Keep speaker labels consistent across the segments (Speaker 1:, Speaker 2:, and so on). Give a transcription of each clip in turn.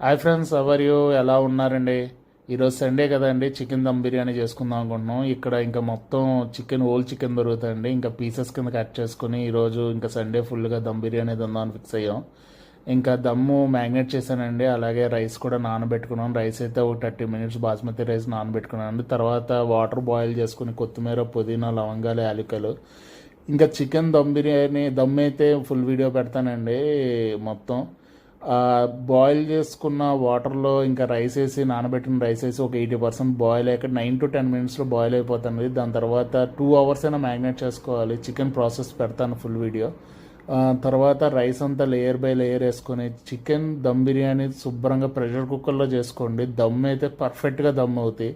Speaker 1: Hi friends, ever you ఎలా ఉన్నారండి? ఈరోజు సండే కదండి, చికెన్ దమ్ బిర్యానీ చేసుకుందాం అనుకుంటున్నాం. ఇక్కడ ఇంకా మొత్తం చికెన్, ఓల్ చికెన్ దొరుకుతాయండి. ఇంకా పీసెస్ కింద కట్ చేసుకుని ఈరోజు ఇంకా సండే ఫుల్గా దమ్ బిర్యానీ తిందామని ఫిక్స్ అయ్యాం. ఇంకా దమ్ము మ్యాగ్నేట్ చేశానండి. అలాగే రైస్ కూడా నానబెట్టుకున్నాం. రైస్ అయితే ఒక 30 minutes బాస్మతి రైస్ నానబెట్టుకున్నాను. తర్వాత వాటర్ బాయిల్ చేసుకుని కొత్తిమీర, పుదీనా, లవంగాలు, యాలకులు. ఇంకా చికెన్ దమ్ బిర్యానీ దమ్ అయితే ఫుల్ వీడియో పెడతానండి మొత్తం. బాయిల్ చేసుకున్న వాటర్లో ఇంకా రైస్ వేసి, నానబెట్టిన రైస్ వేసి ఒక 80% బాయిల్ అయ్యాక 9 to 10 minutes బాయిల్ అయిపోతుంది. దాని తర్వాత 2 hours అయినా మ్యాగ్నేట్ చేసుకోవాలి. చికెన్ ప్రాసెస్ పెడతాను ఫుల్ వీడియో. తర్వాత రైస్ అంతా లేయర్ బై లేయర్ వేసుకొని చికెన్ దమ్ బిర్యానీ శుభ్రంగా ప్రెషర్ కుక్కర్లో చేసుకోండి. దమ్ అయితే పర్ఫెక్ట్గా దమ్ అవుతాయి.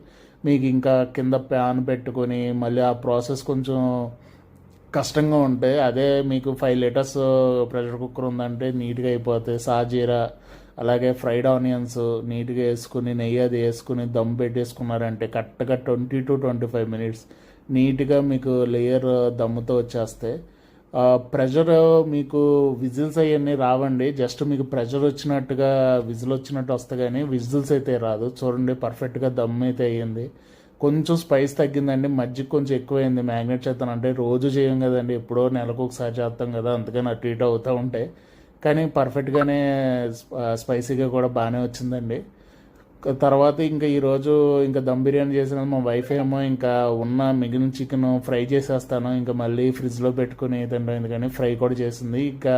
Speaker 1: మీకు ఇంకా కింద ప్యాన్ పెట్టుకొని మళ్ళీ ఆ ప్రాసెస్ కొంచెం కష్టంగా ఉంటాయి. అదే మీకు 5 liters ప్రెషర్ కుక్కర్ ఉందంటే నీట్గా అయిపోతాయి. సాజీరా అలాగే ఫ్రైడ్ ఆనియన్స్ నీట్గా వేసుకుని, నెయ్యి అది వేసుకుని దమ్ పెట్టేసుకున్నారంటే కరెక్ట్గా 20 to 25 minutes నీట్గా మీకు లేయర్ దమ్ముతో వచ్చేస్తాయి. ప్రెషర్ మీకు విజిల్స్ అవన్నీ రావండి. జస్ట్ మీకు ప్రెషర్ వచ్చినట్టుగా విజిల్ వచ్చినట్టు వస్తాయి, కానీ విజిల్స్ అయితే రాదు. చూడండి, పర్ఫెక్ట్గా దమ్ అయితే అయ్యింది. కొంచెం స్పైస్ తగ్గిందండి. మజ్జిగ కొంచెం ఎక్కువైంది. మ్యాగ్నేట్ చేస్తాను అంటే రోజు చేయం కదండి, ఎప్పుడో నెలకు ఒకసారి చేస్తాం కదా, అందుకని అటు ఇటు అవుతూ ఉంటాయి. కానీ పర్ఫెక్ట్గానే స్పైసీగా కూడా బాగానే వచ్చిందండి. తర్వాత ఇంకా ఈరోజు ఇంకా దమ్ బిర్యానీ చేసిన మా వైఫ్ ఏమో ఇంకా ఉన్న మిగిలిన చికెన్ ఫ్రై చేసేస్తాను, ఇంకా మళ్ళీ ఫ్రిడ్జ్లో పెట్టుకుని తింటాం ఎందుకని ఫ్రై కూడా చేసింది. ఇంకా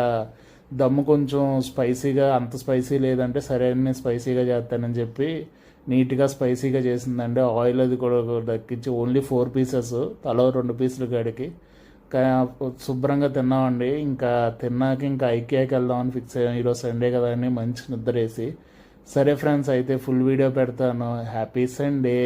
Speaker 1: దమ్ కొంచెం స్పైసీగా, అంత స్పైసీ లేదంటే సరే అని స్పైసీగా చేస్తానని చెప్పి నీట్గా స్పైసీగా చేసిందండి. ఆయిల్ అది కూడా దక్కించి ఓన్లీ 4 pieces, తలో 2 pieces గడికి శుభ్రంగా తిన్నామండి. ఇంకా తిన్నాక ఇంకా ఐకియాకి వెళ్దామని ఫిక్స్ అయ్యాం. ఈరోజు సండే కదా అని మంచి నిద్ర వేసి. సరే ఫ్రెండ్స్, అయితే ఫుల్ వీడియో పెడతాను. Happy Sunday.